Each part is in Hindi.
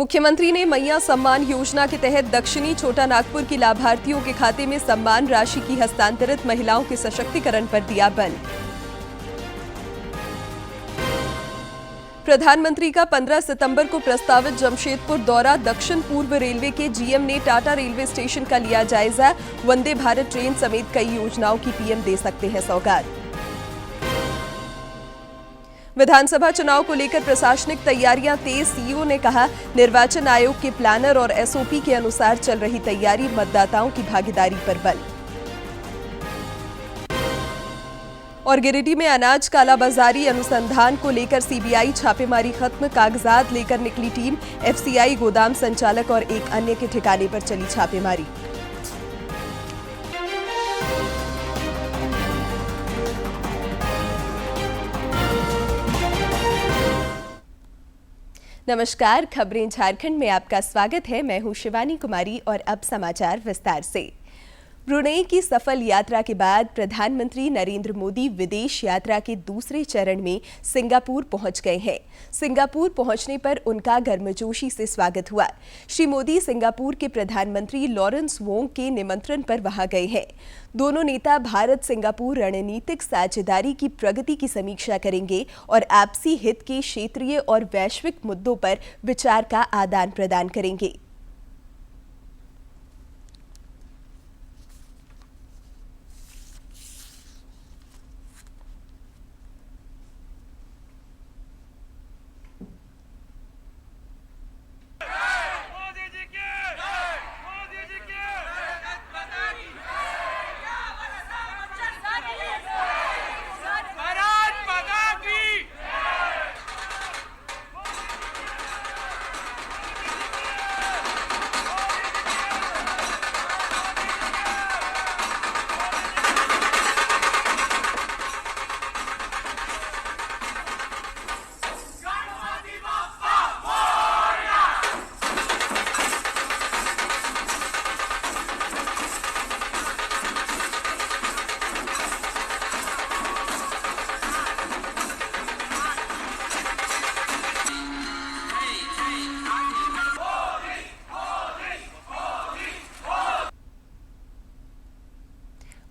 मुख्यमंत्री ने मैया सम्मान योजना के तहत दक्षिणी छोटा नागपुर की लाभार्थियों के खाते में सम्मान राशि की हस्तांतरित महिलाओं के सशक्तिकरण पर दिया बल। प्रधानमंत्री का 15 सितंबर को प्रस्तावित जमशेदपुर दौरा। दक्षिण पूर्व रेलवे के जीएम ने टाटा रेलवे स्टेशन का लिया जायजा। वंदे भारत ट्रेन समेत कई योजनाओं की पीएम दे सकते हैं सौगात। विधानसभा चुनाव को लेकर प्रशासनिक तैयारियां तेज। सीईओ ने कहा, निर्वाचन आयोग के प्लानर और एसओपी के अनुसार चल रही तैयारी, मतदाताओं की भागीदारी पर बल। और गिरिडीह में अनाज कालाबाजारी अनुसंधान को लेकर सीबीआई छापेमारी खत्म। कागजात लेकर निकली टीम। एफसीआई गोदाम संचालक और एक अन्य के ठिकाने पर चली छापेमारी। नमस्कार, खबरें झारखंड में आपका स्वागत है। मैं हूं शिवानी कुमारी और अब समाचार विस्तार से। ब्रुनेई की सफल यात्रा के बाद प्रधानमंत्री नरेंद्र मोदी विदेश यात्रा के दूसरे चरण में सिंगापुर पहुंच गए हैं। सिंगापुर पहुंचने पर उनका गर्मजोशी से स्वागत हुआ। श्री मोदी सिंगापुर के प्रधानमंत्री लॉरेंस वोंग के निमंत्रण पर वहां गए हैं। दोनों नेता भारत सिंगापुर रणनीतिक साझेदारी की प्रगति की समीक्षा करेंगे और आपसी हित के क्षेत्रीय और वैश्विक मुद्दों पर विचार का आदान प्रदान करेंगे।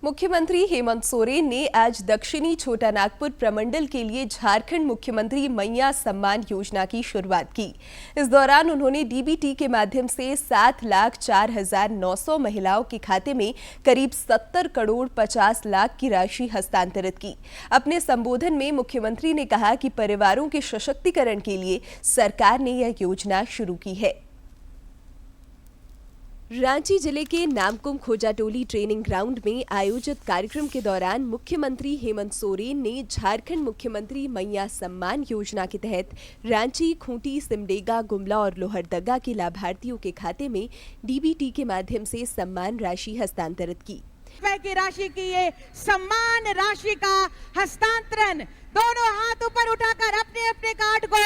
मुख्यमंत्री हेमंत सोरेन ने आज दक्षिणी छोटा नागपुर प्रमंडल के लिए झारखंड मुख्यमंत्री मैया सम्मान योजना की शुरुआत की। इस दौरान उन्होंने डीबीटी के माध्यम से 7,04,900 महिलाओं के खाते में करीब 70 करोड़ 50 लाख की राशि हस्तांतरित की। अपने संबोधन में मुख्यमंत्री ने कहा कि परिवारों के सशक्तिकरण के लिए सरकार ने यह योजना शुरू की है। रांची जिले के नामकुम खोजाटोली ट्रेनिंग ग्राउंड में आयोजित कार्यक्रम के दौरान मुख्यमंत्री हेमंत सोरेन ने झारखंड मुख्यमंत्री मैया सम्मान योजना के तहत रांची, खूंटी, सिमडेगा, गुमला और लोहरदगा के लाभार्थियों के खाते में डीबीटी के माध्यम से सम्मान राशि हस्तांतरित की। की राशि की ये सम्मान राशि का हस्तांतरण दोनों हाथ ऊपर उठाकर अपने अपने कार्ड को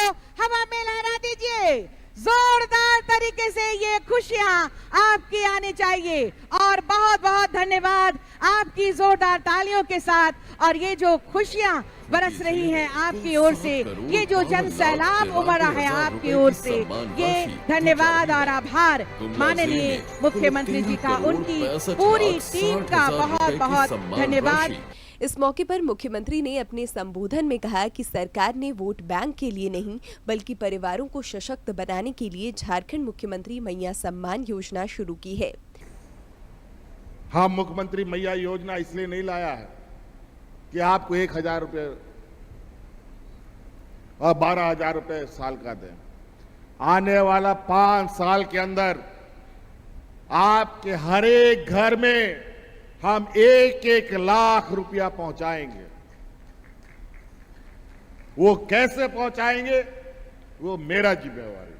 हवा में लहरा दीजिए। जोरदार तरीके से ये खुशियां आपकी आनी चाहिए और बहुत बहुत धन्यवाद आपकी जोरदार तालियों के साथ। और ये जो खुशियां बरस रही हैं आपकी ओर से, ये जो जन सैलाब उमड़ा है आपकी ओर से, ये धन्यवाद और आभार माननीय मुख्यमंत्री जी का, उनकी पूरी टीम का बहुत बहुत धन्यवाद। इस मौके पर मुख्यमंत्री ने अपने संबोधन में कहा कि सरकार ने वोट बैंक के लिए नहीं बल्कि परिवारों को सशक्त बनाने के लिए झारखंड मुख्यमंत्री मैया सम्मान योजना शुरू की है। हाँ, मुख्यमंत्री मैया योजना इसलिए नहीं लाया है कि आपको 1,000 रुपए और 12,000 रुपए साल का दें। आने वाला 5 साल के अंदर आपके हर एक घर में हम 1-1 लाख रुपया पहुंचाएंगे। वो कैसे पहुंचाएंगे, वो मेरा जिम्मेवारी।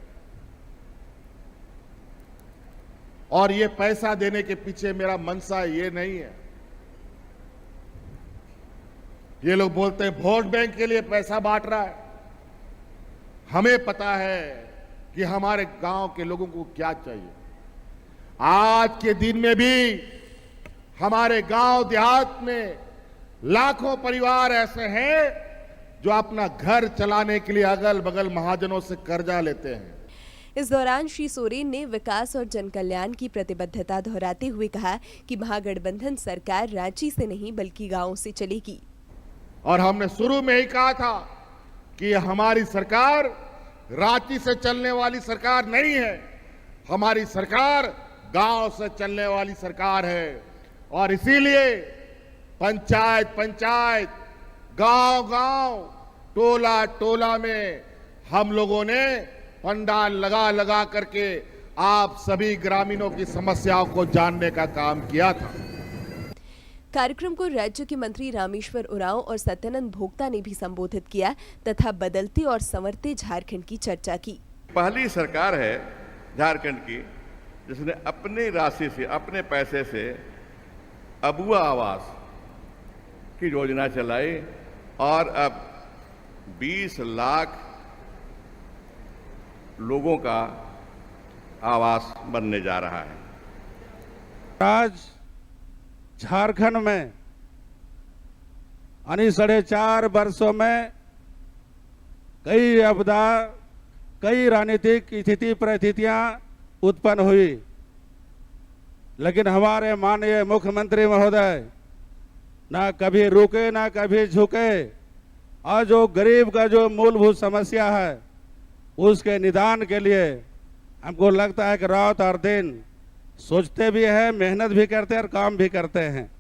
और ये पैसा देने के पीछे मेरा मनसा ये नहीं है। ये लोग बोलते हैं वोट बैंक के लिए पैसा बांट रहा है। हमें पता है कि हमारे गांव के लोगों को क्या चाहिए। आज के दिन में भी हमारे गांव देहात में लाखों परिवार ऐसे हैं जो अपना घर चलाने के लिए अगल बगल महाजनों से कर्जा लेते हैं। इस दौरान श्री सोरेन ने विकास और जनकल्याण की प्रतिबद्धता दोहराते हुए कहा कि महागठबंधन सरकार रांची से नहीं बल्कि गांवों से चलेगी। और हमने शुरू में ही कहा था कि हमारी सरकार रांची से चलने वाली सरकार नहीं है, हमारी सरकार गांव से चलने वाली सरकार है। और इसीलिए पंचायत पंचायत, गांव गांव, टोला टोला में हम लोगों ने पंडाल लगा लगा करके आप सभी ग्रामीणों की समस्याओं को जानने का काम किया था। कार्यक्रम को राज्य के मंत्री रामेश्वर उरांव और सत्यानंद भोक्ता ने भी संबोधित किया तथा बदलते और संवरते झारखंड की चर्चा की। पहली सरकार है झारखंड की जिसने अपनी राशि से, अपने पैसे से अबुआ आवास की योजना चलाई और अब 20 लाख लोगों का आवास बनने जा रहा है। आज झारखंड में यानी 4.5 वर्षों में कई आपदा, कई राजनीतिक स्थिति परिस्थितियां उत्पन्न हुई, लेकिन हमारे माननीय मुख्यमंत्री महोदय ना कभी रुके ना कभी झुके और जो गरीब का जो मूलभूत समस्या है उसके निदान के लिए हमको लगता है कि रात और दिन सोचते भी हैं, मेहनत भी करते हैं और काम भी करते हैं।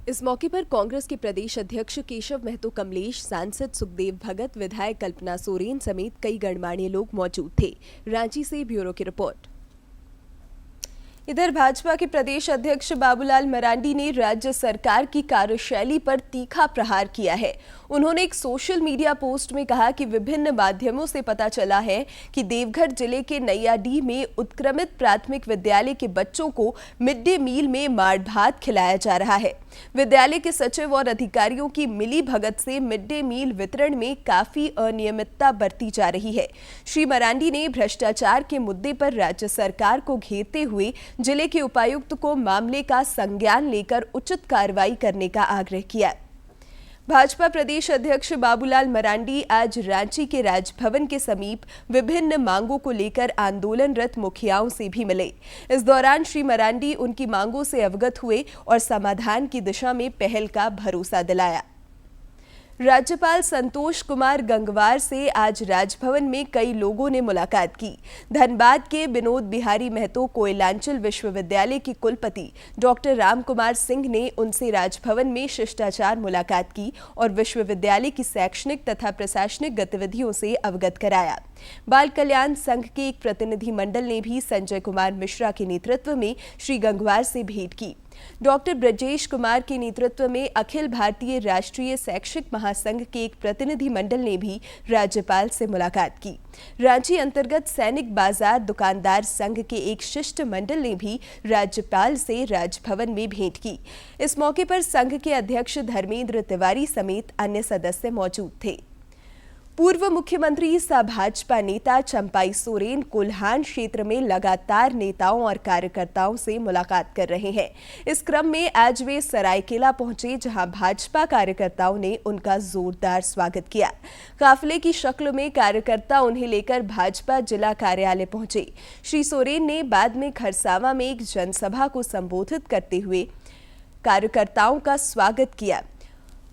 इस मौके पर कांग्रेस के प्रदेश अध्यक्ष केशव महतो कमलेश, सांसद सुखदेव भगत, विधायक कल्पना सोरेन समेत कई गणमान्य लोग मौजूद थे। रांची से ब्यूरो की रिपोर्ट। इधर भाजपा के प्रदेश अध्यक्ष बाबूलाल मरांडी ने राज्य सरकार की कार्यशैली पर तीखा प्रहार किया है। उन्होंने एक सोशल मीडिया पोस्ट में कहा कि विभिन्न माध्यमों से पता चला है कि देवघर जिले के नैयाडीह में उत्क्रमित प्राथमिक विद्यालय के बच्चों को मिड डे मील में माड़ भात खिलाया जा रहा है। विद्यालय के सचिव और अधिकारियों की मिली भगत से मिड डे मील वितरण में काफी अनियमितता बरती जा रही है। श्री मरांडी ने भ्रष्टाचार के मुद्दे पर राज्य सरकार को घेरते हुए जिले के उपायुक्त को मामले का संज्ञान लेकर उचित कार्रवाई करने का आग्रह किया। भाजपा प्रदेश अध्यक्ष बाबूलाल मरांडी आज रांची के राजभवन के समीप विभिन्न मांगों को लेकर आंदोलनरत मुखियाओं से भी मिले। इस दौरान श्री मरांडी उनकी मांगों से अवगत हुए और समाधान की दिशा में पहल का भरोसा दिलाया। राज्यपाल संतोष कुमार गंगवार से आज राजभवन में कई लोगों ने मुलाकात की। धनबाद के विनोद बिहारी महतो कोयलांचल विश्वविद्यालय के कुलपति डॉक्टर राम कुमार सिंह ने उनसे राजभवन में शिष्टाचार मुलाकात की और विश्वविद्यालय की शैक्षणिक तथा प्रशासनिक गतिविधियों से अवगत कराया। बाल कल्याण संघ के एक प्रतिनिधि मंडल ने भी संजय कुमार मिश्रा के नेतृत्व में श्री गंगवार से भेंट की। डॉक्टर ब्रजेश कुमार के नेतृत्व में अखिल भारतीय राष्ट्रीय शैक्षिक महासंघ के एक प्रतिनिधि मंडल ने भी राज्यपाल से मुलाकात की। रांची अंतर्गत सैनिक बाजार दुकानदार संघ के एक शिष्टमंडल ने भी राज्यपाल से राजभवन में भेंट की। इस मौके पर संघ के अध्यक्ष धर्मेंद्र तिवारी समेत अन्य सदस्य मौजूद थे। पूर्व मुख्यमंत्री सह भाजपा नेता चंपाई सोरेन कोल्हान क्षेत्र में लगातार नेताओं और कार्यकर्ताओं से मुलाकात कर रहे हैं। इस क्रम में आज वे सरायकेला पहुंचे, जहां भाजपा कार्यकर्ताओं ने उनका जोरदार स्वागत किया। काफिले की शक्ल में कार्यकर्ता उन्हें लेकर भाजपा जिला कार्यालय पहुंचे। श्री सोरेन ने बाद में खरसावा में एक जनसभा को संबोधित करते हुए कार्यकर्ताओं का स्वागत किया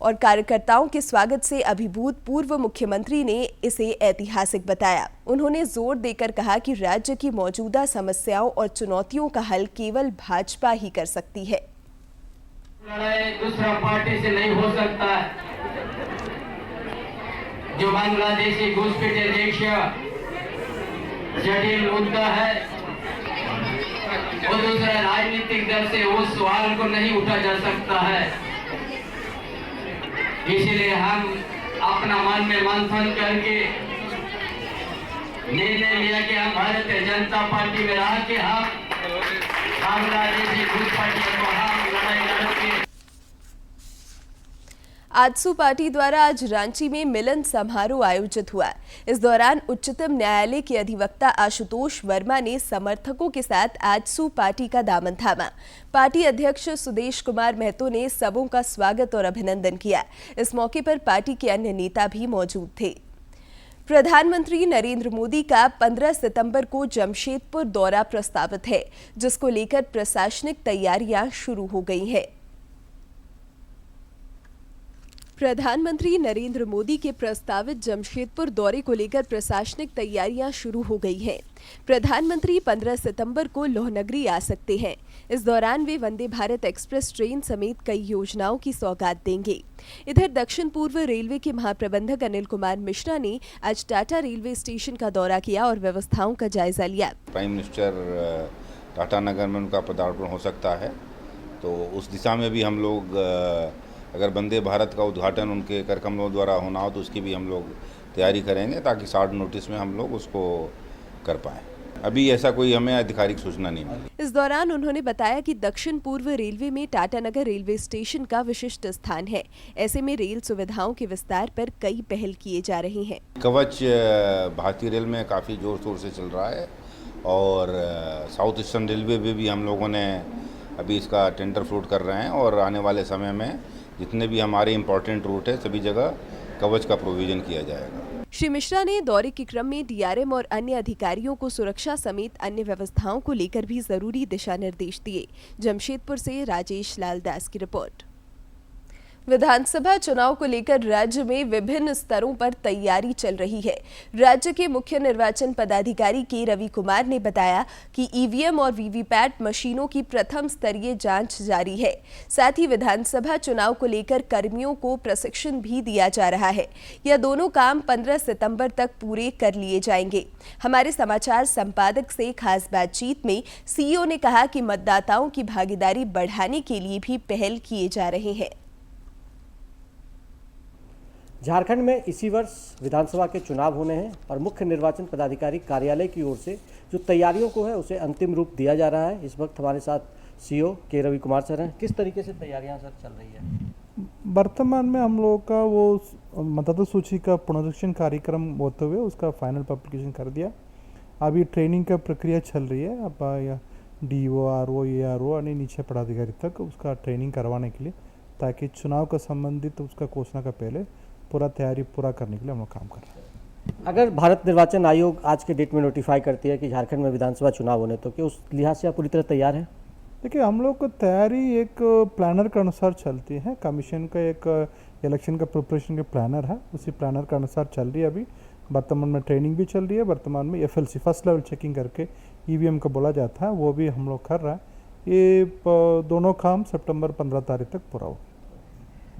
और कार्यकर्ताओं के स्वागत से अभिभूत पूर्व मुख्यमंत्री ने इसे ऐतिहासिक बताया। उन्होंने जोर देकर कहा कि राज्य की मौजूदा समस्याओं और चुनौतियों का हल केवल भाजपा ही कर सकती है। लड़ाई दूसरा पार्टी से नहीं हो सकता है। जो बांग्लादेशी घुसपैठ एजेंसिया जटिल मुद्दा है, वो दूसरा राजनीतिक दल से उस सवाल को नहीं उठा जा सकता है। इसलिए हम अपना मन में मंथन करके निर्णय लिया कि हम भारतीय जनता पार्टी में रह के हम बांग्लादेशी घुसपैठ को हम लड़ाई लड़ेंगे। आजसू पार्टी द्वारा आज रांची में मिलन समारोह आयोजित हुआ। इस दौरान उच्चतम न्यायालय के अधिवक्ता आशुतोष वर्मा ने समर्थकों के साथ आजसू पार्टी का दामन थामा। पार्टी अध्यक्ष सुदेश कुमार महतो ने सबों का स्वागत और अभिनंदन किया। इस मौके पर पार्टी के अन्य नेता भी मौजूद थे। प्रधानमंत्री नरेंद्र मोदी का 15 सितंबर को जमशेदपुर दौरा प्रस्तावित है, जिसको लेकर प्रशासनिक तैयारियां शुरू हो गई हैं। प्रधानमंत्री नरेंद्र मोदी के प्रस्तावित जमशेदपुर दौरे को लेकर प्रशासनिक तैयारियां शुरू हो गई हैं। प्रधानमंत्री 15 सितंबर को लोहनगरी आ सकते हैं। इस दौरान वे वंदे भारत एक्सप्रेस ट्रेन समेत कई योजनाओं की सौगात देंगे। इधर दक्षिण पूर्व रेलवे के महाप्रबंधक अनिल कुमार मिश्रा ने आज टाटा रेलवे स्टेशन का दौरा किया और व्यवस्थाओं का जायजा लिया। प्राइम मिनिस्टर टाटा नगर में उनका पदार्पण हो सकता है, तो उस दिशा में भी हम लोग अगर वंदे भारत का उद्घाटन उनके कर कमलों द्वारा होना हो तो उसकी भी हम लोग तैयारी करेंगे, ताकि शॉर्ट नोटिस में हम लोग उसको कर पाएँ। अभी ऐसा कोई हमें आधिकारिक सूचना नहीं मिली। इस दौरान उन्होंने बताया कि दक्षिण पूर्व रेलवे में टाटानगर रेलवे स्टेशन का विशिष्ट स्थान है। ऐसे में रेल सुविधाओं के विस्तार पर कई पहल किए जा रहे हैं। कवच भारतीय रेल में काफ़ी जोर शोर से चल रहा है और साउथ ईस्टर्न रेलवे में भी हम लोगों ने अभी इसका टेंडर फ्लोट कर रहे हैं और आने वाले समय में जितने भी हमारे इम्पोर्टेंट रूट है सभी जगह कवच का प्रोविजन किया जाएगा। श्री मिश्रा ने दौरे के क्रम में डीआरएम और अन्य अधिकारियों को सुरक्षा समेत अन्य व्यवस्थाओं को लेकर भी जरूरी दिशा निर्देश दिए। जमशेदपुर से राजेश लाल दास की रिपोर्ट। विधानसभा चुनाव को लेकर राज्य में विभिन्न स्तरों पर तैयारी चल रही है। राज्य के मुख्य निर्वाचन पदाधिकारी के रवि कुमार ने बताया कि ईवीएम और वीवीपैट मशीनों की प्रथम स्तरीय जांच जारी है। साथ ही विधानसभा चुनाव को लेकर कर्मियों को प्रशिक्षण भी दिया जा रहा है। यह दोनों काम 15 सितंबर तक पूरे कर लिए जाएंगे। हमारे समाचार संपादक से खास बातचीत में सीईओ ने कहा कि मतदाताओं की भागीदारी बढ़ाने के लिए भी पहल किए जा रहे हैं। झारखंड में इसी वर्ष विधानसभा के चुनाव होने हैं और मुख्य निर्वाचन पदाधिकारी कार्यालय की ओर से जो तैयारियों को है उसे अंतिम रूप दिया जा रहा है। इस वक्त हमारे साथ सीईओ के रवि कुमार सर हैं। किस तरीके से तैयारियां सर चल रही है? वर्तमान में हम लोगों का वो मतदाता सूची का पुनरीक्षण कार्यक्रम होते हुए उसका फाइनल पब्लिकेशन कर दिया। अभी ट्रेनिंग का प्रक्रिया चल रही है। अब DO, RO, ARO यानी नीचे पदाधिकारी तक उसका ट्रेनिंग करवाने के लिए, ताकि चुनाव का संबंधित उसका घोषणा का पहले पूरा तैयारी पूरा करने के लिए हम लोग काम कर रहे हैं। अगर भारत निर्वाचन आयोग आज के डेट में नोटिफाई करती है कि झारखंड में विधानसभा चुनाव होने, तो क्या उस लिहाज से आप पूरी तरह तैयार हैं? देखिए, हम लोग को तैयारी एक प्लानर के अनुसार चलती है। कमीशन का एक इलेक्शन का प्रिपरेशन के प्लानर है, उसी प्लानर के अनुसार चल रही है। अभी वर्तमान में ट्रेनिंग भी चल रही है। वर्तमान में FLC फर्स्ट लेवल चेकिंग करके EVM का बोला जाता है, वो भी हम लोग कर रहा है। ये दोनों काम सितंबर 15 तारीख तक पूरा हो।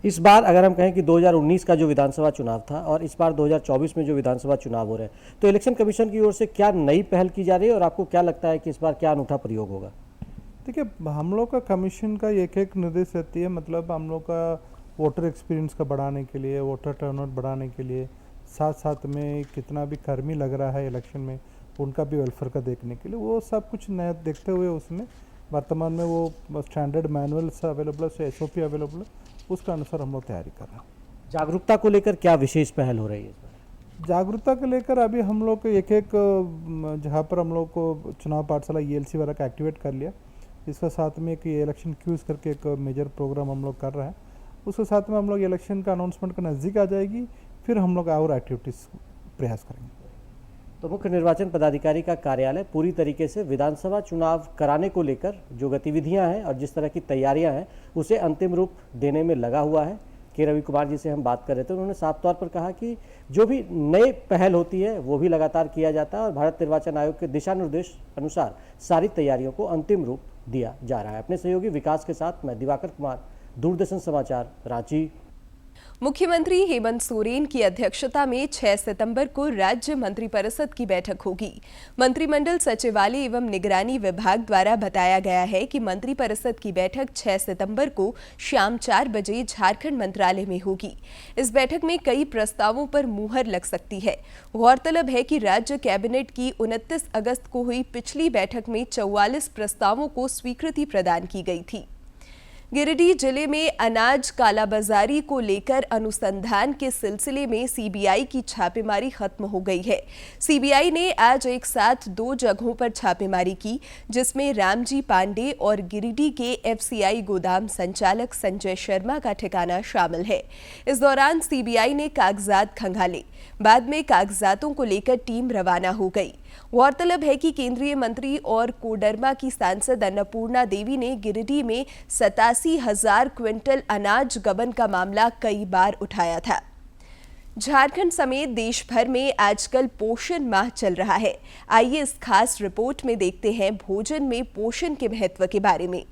इस बार अगर हम कहें कि 2019 का जो विधानसभा चुनाव था और इस बार 2024 में जो विधानसभा चुनाव हो रहे हैं, तो इलेक्शन कमीशन की ओर से क्या नई पहल की जा रही है और आपको क्या लगता है कि इस बार क्या अनूठा प्रयोग होगा? देखिए, हम लोग का कमीशन का एक निर्देश रहती है। मतलब हम लोग का वोटर एक्सपीरियंस का बढ़ाने के लिए, वोटर टर्नआउट बढ़ाने के लिए, साथ साथ में कितना भी कर्मी लग रहा है इलेक्शन में उनका भी वेलफेयर का देखने के लिए, वो सब कुछ नया देखते हुए उसमें वर्तमान में वो स्टैंडर्ड मैनुअल्स अवेलेबल है, SOP अवेलेबल है, उसका अनुसार हम लोग तैयारी कर रहे हैं। जागरूकता को लेकर क्या विशेष पहल हो रही है इस बार? जागरूकता को लेकर अभी हम लोग एक जहाँ पर हम लोग को चुनाव पाठशाला ELC वाला का एक्टिवेट कर लिया। इसके साथ में एक इलेक्शन क्यूज करके एक मेजर प्रोग्राम हम लोग कर रहे हैं। उसके साथ में हम लोग इलेक्शन का अनाउंसमेंट का नज़दीक आ जाएगी, फिर हम लोग और एक्टिविटीज़ प्रयास करेंगे। तो मुख्य निर्वाचन पदाधिकारी का कार्यालय पूरी तरीके से विधानसभा चुनाव कराने को लेकर जो गतिविधियां हैं और जिस तरह की तैयारियां हैं उसे अंतिम रूप देने में लगा हुआ है। के रवि कुमार जी से हम बात कर रहे थे, उन्होंने साफ तौर पर कहा कि जो भी नए पहल होती है वो भी लगातार किया जाता है और भारत निर्वाचन आयोग के दिशा निर्देश अनुसार सारी तैयारियों को अंतिम रूप दिया जा रहा है। अपने सहयोगी विकास के साथ मैं दिवाकर कुमार, दूरदर्शन समाचार, रांची। मुख्यमंत्री हेमंत सोरेन की अध्यक्षता में 6 सितंबर को राज्य मंत्रिपरिषद की बैठक होगी। मंत्रिमंडल सचिवालय एवं निगरानी विभाग द्वारा बताया गया है कि मंत्रिपरिषद की बैठक 6 सितंबर को शाम 4 बजे झारखंड मंत्रालय में होगी। इस बैठक में कई प्रस्तावों पर मुहर लग सकती है। गौरतलब है कि राज्य कैबिनेट की 29 अगस्त को हुई पिछली बैठक में 44 प्रस्तावों को स्वीकृति प्रदान की गई थी। गिरिडीह जिले में अनाज कालाबाजारी को लेकर अनुसंधान के सिलसिले में सीबीआई की छापेमारी खत्म हो गई है। सीबीआई ने आज एक साथ 2 जगहों पर छापेमारी की, जिसमें रामजी पांडे और गिरिडीह के एफसीआई गोदाम संचालक संजय शर्मा का ठिकाना शामिल है। इस दौरान सीबीआई ने कागजात खंगाले। बाद में कागजातों को लेकर टीम रवाना हो गई। गौरतलब है कि केंद्रीय मंत्री और कोडरमा की सांसद अन्नपूर्णा देवी ने गिरिडीह में 87,000 क्विंटल अनाज गबन का मामला कई बार उठाया था। झारखंड समेत देश भर में आजकल पोषण माह चल रहा है। आइए इस खास रिपोर्ट में देखते हैं भोजन में पोषण के महत्व के बारे में।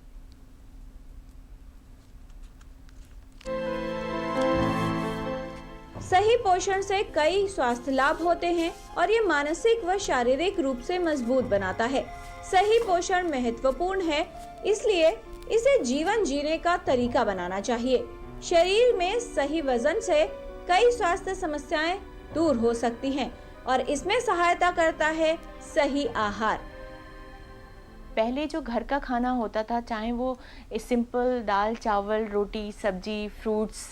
सही पोषण से कई स्वास्थ्य लाभ होते हैं और ये मानसिक व शारीरिक रूप से मजबूत बनाता है। सही पोषण महत्वपूर्ण है, इसलिए इसे जीवन जीने का तरीका बनाना चाहिए। शरीर में सही वजन से कई स्वास्थ्य समस्याएं दूर हो सकती हैं और इसमें सहायता करता है सही आहार। पहले जो घर का खाना होता था, चाहे वो सिंपल दाल चावल रोटी सब्जी फ्रूट्स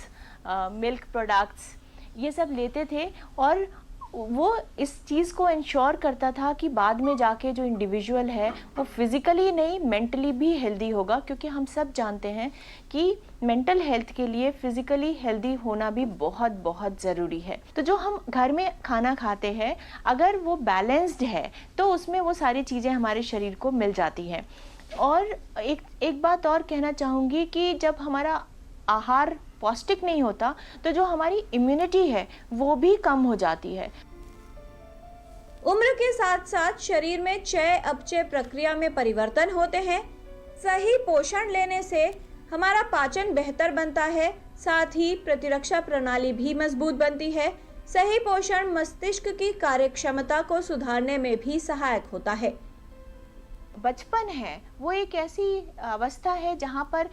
मिल्क प्रोडक्ट्स ये सब लेते थे और वो इस चीज़ को इंश्योर करता था कि बाद में जाके जो इंडिविजुअल है वो फिज़िकली नहीं मेंटली भी हेल्दी होगा, क्योंकि हम सब जानते हैं कि मेंटल हेल्थ के लिए फिज़िकली हेल्दी होना भी बहुत बहुत ज़रूरी है। तो जो हम घर में खाना खाते हैं अगर वो बैलेंस्ड है तो उसमें वो सारी चीज़ें हमारे शरीर को मिल जाती हैं। और एक बात और कहना चाहूँगी कि जब हमारा आहार पौष्टिक नहीं होता तो जो हमारी इम्यूनिटी है वो भी कम हो जाती है। उम्र के साथ साथ शरीर में चय अपचय प्रक्रिया में परिवर्तन होते हैं। सही पोषण लेने से हमारा पाचन बेहतर बनता है, साथ ही प्रतिरक्षा प्रणाली भी मजबूत बनती है। सही पोषण मस्तिष्क की कार्यक्षमता को सुधारने में भी सहायक होता है। बचपन है वो एक ऐसी अवस्था है जहाँ पर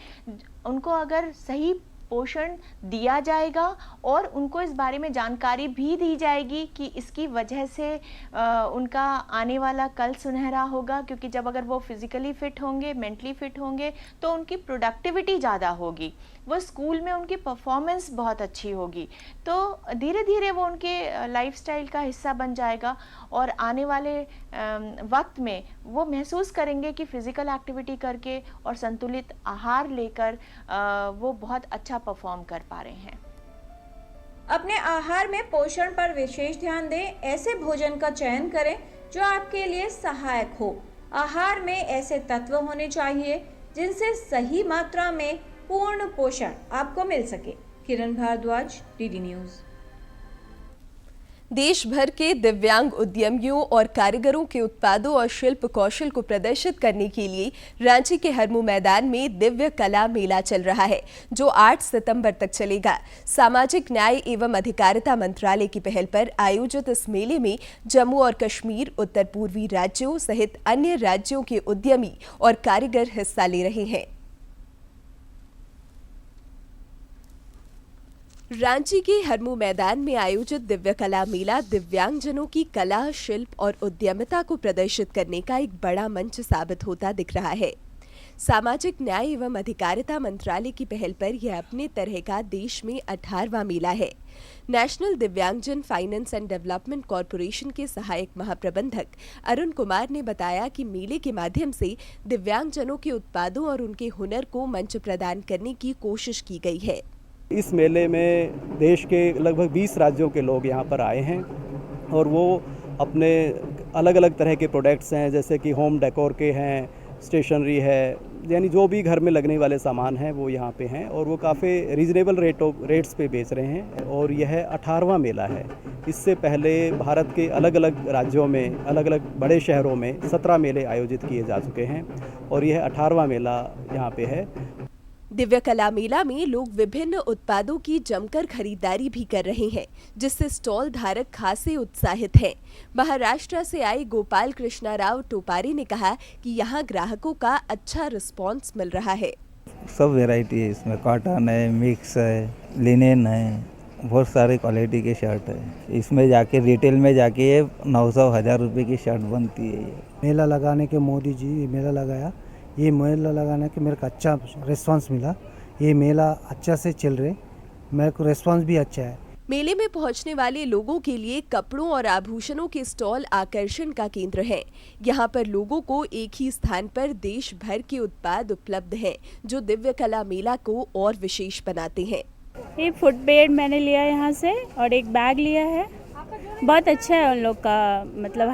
उनको अगर सही पोषण दिया जाएगा और उनको इस बारे में जानकारी भी दी जाएगी कि इसकी वजह से उनका आने वाला कल सुनहरा होगा, क्योंकि जब अगर वो फिज़िकली फिट होंगे मेंटली फिट होंगे तो उनकी प्रोडक्टिविटी ज़्यादा होगी, वो स्कूल में उनकी परफॉर्मेंस बहुत अच्छी होगी, तो धीरे धीरे वो उनके लाइफस्टाइल का हिस्सा बन जाएगा और आने वाले वक्त में वो महसूस करेंगे कि फ़िज़िकल एक्टिविटी करके और संतुलित आहार लेकर वो बहुत अच्छा परफॉर्म कर पा रहे हैं। अपने आहार में पोषण पर विशेष ध्यान दें। ऐसे भोजन का चयन करें जो आपके लिए सहायक हो। आहार में ऐसे तत्व होने चाहिए जिनसे सही मात्रा में पूर्ण पोषण आपको मिल सके। किरण भारद्वाज, डीडी न्यूज़। देश भर के दिव्यांग उद्यमियों और कारीगरों के उत्पादों और शिल्प कौशल को प्रदर्शित करने के लिए रांची के हरमू मैदान में दिव्य कला मेला चल रहा है, जो 8 सितंबर तक चलेगा। सामाजिक न्याय एवं अधिकारिता मंत्रालय की पहल पर आयोजित इस मेले में जम्मू और कश्मीर, उत्तर पूर्वी राज्यों सहित अन्य राज्यों के उद्यमी और कारीगर हिस्सा ले रहे हैं। रांची के हरमू मैदान में आयोजित दिव्य कला मेला दिव्यांगजनों की कला, शिल्प और उद्यमिता को प्रदर्शित करने का एक बड़ा मंच साबित होता दिख रहा है। सामाजिक न्याय एवं अधिकारिता मंत्रालय की पहल पर यह अपने तरह का देश में 18वां मेला है। नेशनल दिव्यांगजन फाइनेंस एंड डेवलपमेंट कॉरपोरेशन के सहायक महाप्रबंधक अरुण कुमार ने बताया कि मेले के माध्यम से दिव्यांगजनों के उत्पादों और उनके हुनर को मंच प्रदान करने की कोशिश की गई है। इस मेले में देश के लगभग 20 राज्यों के लोग यहाँ पर आए हैं और वो अपने अलग अलग तरह के प्रोडक्ट्स हैं, जैसे कि होम डेकोर के हैं, स्टेशनरी है, यानी जो भी घर में लगने वाले सामान हैं वो यहाँ पे हैं और वो काफ़ी रीज़नेबल रेट्स पे बेच रहे हैं। और यह 18वां मेला है। इससे पहले भारत के अलग अलग राज्यों में, अलग अलग बड़े शहरों में 17 मेले आयोजित किए जा चुके हैं और यह 18वां मेला यहाँ पे है। दिव्य कला मेला में लोग विभिन्न उत्पादों की जमकर खरीदारी भी कर रहे हैं, जिससे स्टॉल धारक खासे उत्साहित हैं। महाराष्ट्र से आए गोपाल कृष्णा राव टोपारी ने कहा कि यहाँ ग्राहकों का अच्छा रिस्पांस मिल रहा है। सब वैरायटी है इसमें, कॉटन है, मिक्स है, लिनेन है, बहुत सारे क्वालिटी के शर्ट है। इसमें जाके रिटेल में जाके 900-1000 रुपये की शर्ट बनती है। ये मेला लगाने के मोदी जी मेला लगाया, ये मेला लगाने के मेरे को अच्छा रिस्पांस मिला। ये मेला अच्छा से चल रहे, मेरे को रिस्पांस भी अच्छा है। मेले में पहुंचने वाले लोगों के लिए कपड़ों और आभूषणों के स्टॉल आकर्षण का केंद्र हैं। यहाँ पर लोगों को एक ही स्थान पर देश भर के उत्पाद उपलब्ध हैं, जो दिव्य कला मेला को और विशेष बनाते हैं। ये फुटवेयर मैंने लिया यहाँ से और एक बैग लिया है। बहुत अच्छा है उन लोग का, मतलब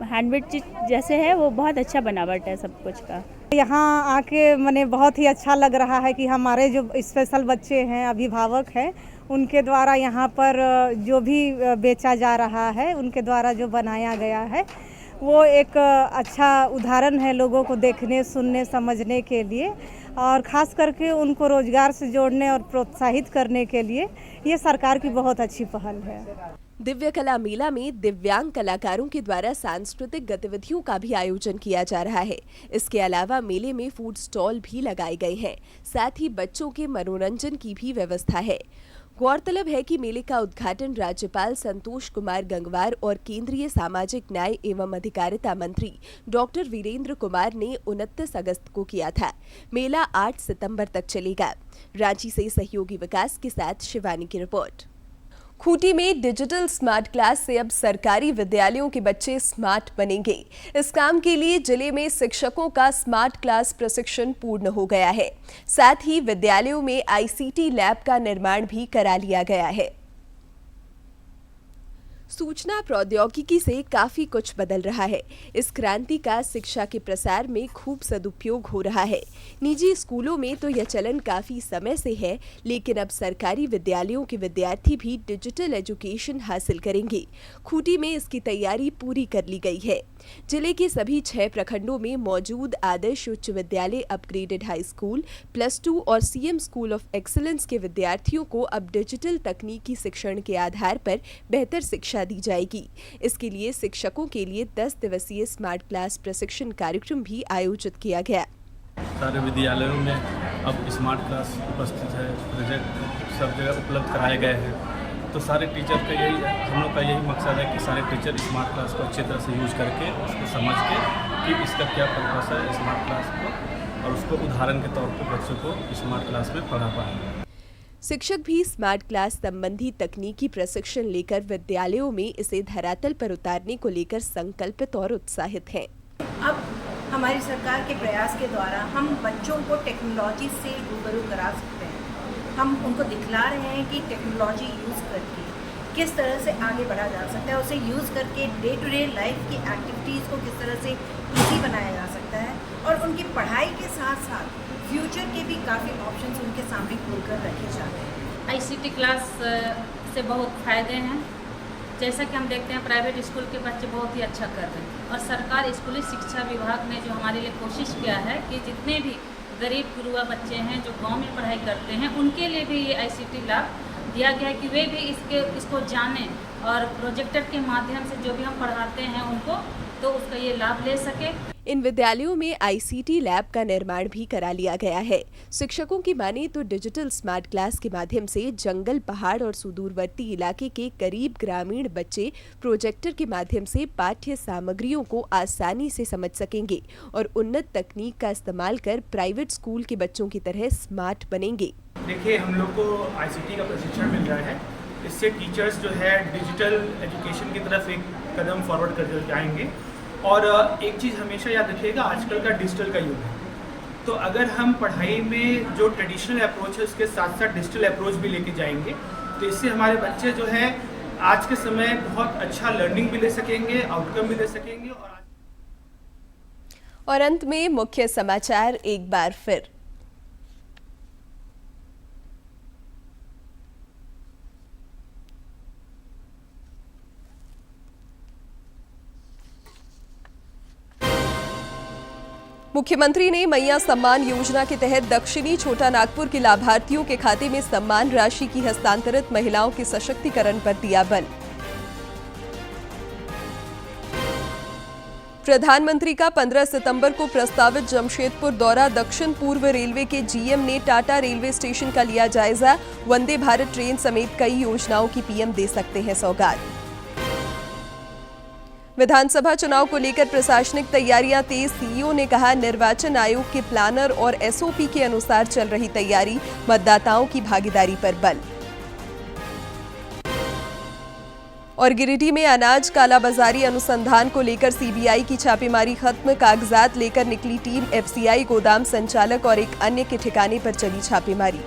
हैंडमेड चीज जैसे है वो बहुत अच्छा बनावट है सब कुछ का। यहाँ आके मैंने बहुत ही अच्छा लग रहा है कि हमारे जो स्पेशल बच्चे हैं, अभिभावक हैं, उनके द्वारा यहाँ पर जो भी बेचा जा रहा है, उनके द्वारा जो बनाया गया है, वो एक अच्छा उदाहरण है लोगों को देखने, सुनने, समझने के लिए, और ख़ास करके उनको रोजगार से जोड़ने और प्रोत्साहित करने के लिए ये सरकार की बहुत अच्छी पहल है। दिव्य कला मेला में दिव्यांग कलाकारों के द्वारा सांस्कृतिक गतिविधियों का भी आयोजन किया जा रहा है। इसके अलावा मेले में फूड स्टॉल भी लगाए गए हैं, साथ ही बच्चों के मनोरंजन की भी व्यवस्था है। गौरतलब है कि मेले का उद्घाटन राज्यपाल संतोष कुमार गंगवार और केंद्रीय सामाजिक न्याय एवं अधिकारिता मंत्री डॉक्टर वीरेंद्र कुमार ने 29 अगस्त को किया था। मेला 8 सितंबर तक चलेगा। रांची से सहयोगी विकास के साथ शिवानी की रिपोर्ट। खूंटी में डिजिटल स्मार्ट क्लास से अब सरकारी विद्यालयों के बच्चे स्मार्ट बनेंगे। इस काम के लिए जिले में शिक्षकों का स्मार्ट क्लास प्रशिक्षण पूर्ण हो गया है। साथ ही विद्यालयों में आईसीटी लैब का निर्माण भी करा लिया गया है। सूचना प्रौद्योगिकी से काफी कुछ बदल रहा है। इस क्रांति का शिक्षा के प्रसार में खूब सदुपयोग हो रहा है। निजी स्कूलों में तो यह चलन काफी समय से है, लेकिन अब सरकारी विद्यालयों के विद्यार्थी भी डिजिटल एजुकेशन हासिल करेंगे। खूंटी में इसकी तैयारी पूरी कर ली गई है। जिले के सभी 6 प्रखंडों में मौजूद आदर्श उच्च विद्यालय, अपग्रेडेड हाई स्कूल, +2 और सीएम स्कूल ऑफ एक्सीलेंस के विद्यार्थियों को अब डिजिटल तकनीकी शिक्षण के आधार पर बेहतर शिक्षा दी जाएगी। इसके लिए शिक्षकों के लिए 10 दिवसीय स्मार्ट क्लास प्रशिक्षण कार्यक्रम भी आयोजित किया गया। सारे विद्यालयों में अब स्मार्ट क्लास उपस्थित है, प्रोजेक्ट सब जगह उपलब्ध कराए गए हैं। तो सारे टीचर का हम लोग का यही मकसद है कि सारे टीचर स्मार्ट क्लास को अच्छी तरह से यूज करके उसको समझ के कि इसका क्या पर्पस है स्मार्ट क्लास को, और उसको उदाहरण के तौर पर बच्चों को स्मार्ट क्लास में पढ़ा पाएंगे। शिक्षक भी स्मार्ट क्लास संबंधी तकनीकी प्रशिक्षण लेकर विद्यालयों में इसे धरातल पर उतारने को लेकर संकल्पित और उत्साहित हैं। अब हमारी सरकार के प्रयास के द्वारा हम बच्चों को टेक्नोलॉजी से रूबरू करा सकते हैं। हम उनको दिखला रहे हैं कि टेक्नोलॉजी यूज़ करके किस तरह से आगे बढ़ा जा सकता है, उसे यूज़ करके डे टू डे लाइफ की एक्टिविटीज़ को किस तरह से ईजी बनाया जा सकता है, और उनकी पढ़ाई के साथ साथ फ्यूचर के भी काफ़ी ऑप्शंस उनके सामने खोलकर रखे जाते हैं। आईसीटी क्लास से बहुत फ़ायदे हैं। जैसा कि हम देखते हैं प्राइवेट स्कूल के बच्चे बहुत ही अच्छा कर रहे हैं, और सरकार स्कूली शिक्षा विभाग ने जो हमारे लिए कोशिश किया है कि जितने भी गरीब गुरुआ बच्चे हैं जो गांव में पढ़ाई करते हैं, उनके लिए भी ये आईसीटी लाभ दिया गया है कि वे भी इसको जानें, और प्रोजेक्टर के माध्यम से जो भी हम पढ़ाते हैं उनको, तो उसका ये लाभ ले सके। इन विद्यालयों में आईसीटी लैब का निर्माण भी करा लिया गया है। शिक्षकों की माने तो डिजिटल स्मार्ट क्लास के माध्यम से जंगल, पहाड़ और सुदूरवर्ती इलाके के करीब ग्रामीण बच्चे प्रोजेक्टर के माध्यम से पाठ्य सामग्रियों को आसानी से समझ सकेंगे और उन्नत तकनीक का इस्तेमाल कर प्राइवेट स्कूल के बच्चों की तरह स्मार्ट बनेंगे। देखिए, हम लोग को आईसीटी का प्रशिक्षण मिल रहा है। इससे टीचर्स जो है डिजिटल एजुकेशन की तरफ एक कदम फॉरवर्ड कर जाएंगे। और एक चीज़ हमेशा याद रखिएगा, आजकल का डिजिटल का युग है, तो अगर हम पढ़ाई में जो ट्रेडिशनल अप्रोच है उसके साथ साथ डिजिटल अप्रोच भी लेके जाएंगे, तो इससे हमारे बच्चे जो है आज के समय बहुत अच्छा लर्निंग भी ले सकेंगे, आउटकम भी ले सकेंगे। और अंत में मुख्य समाचार एक बार फिर। मुख्यमंत्री ने मैया सम्मान योजना के तहत दक्षिणी छोटा नागपुर के लाभार्थियों के खाते में सम्मान राशि की हस्तांतरित महिलाओं के सशक्तिकरण पर दिया बल। प्रधानमंत्री का 15 सितंबर को प्रस्तावित जमशेदपुर दौरा, दक्षिण पूर्व रेलवे के जीएम ने टाटा रेलवे स्टेशन का लिया जायजा। वंदे भारत ट्रेन समेत कई योजनाओं की पीएम दे सकते हैं सौगात। विधानसभा चुनाव को लेकर प्रशासनिक तैयारियां तेज। सीईओ ने कहा, निर्वाचन आयोग के प्लानर और एसओपी के अनुसार चल रही तैयारी, मतदाताओं की भागीदारी पर बल। और गिरिडीह में अनाज कालाबाजारी अनुसंधान को लेकर सीबीआई की छापेमारी खत्म। कागजात लेकर निकली टीम। एफसीआई गोदाम संचालक और एक अन्य के ठिकाने पर चली छापेमारी।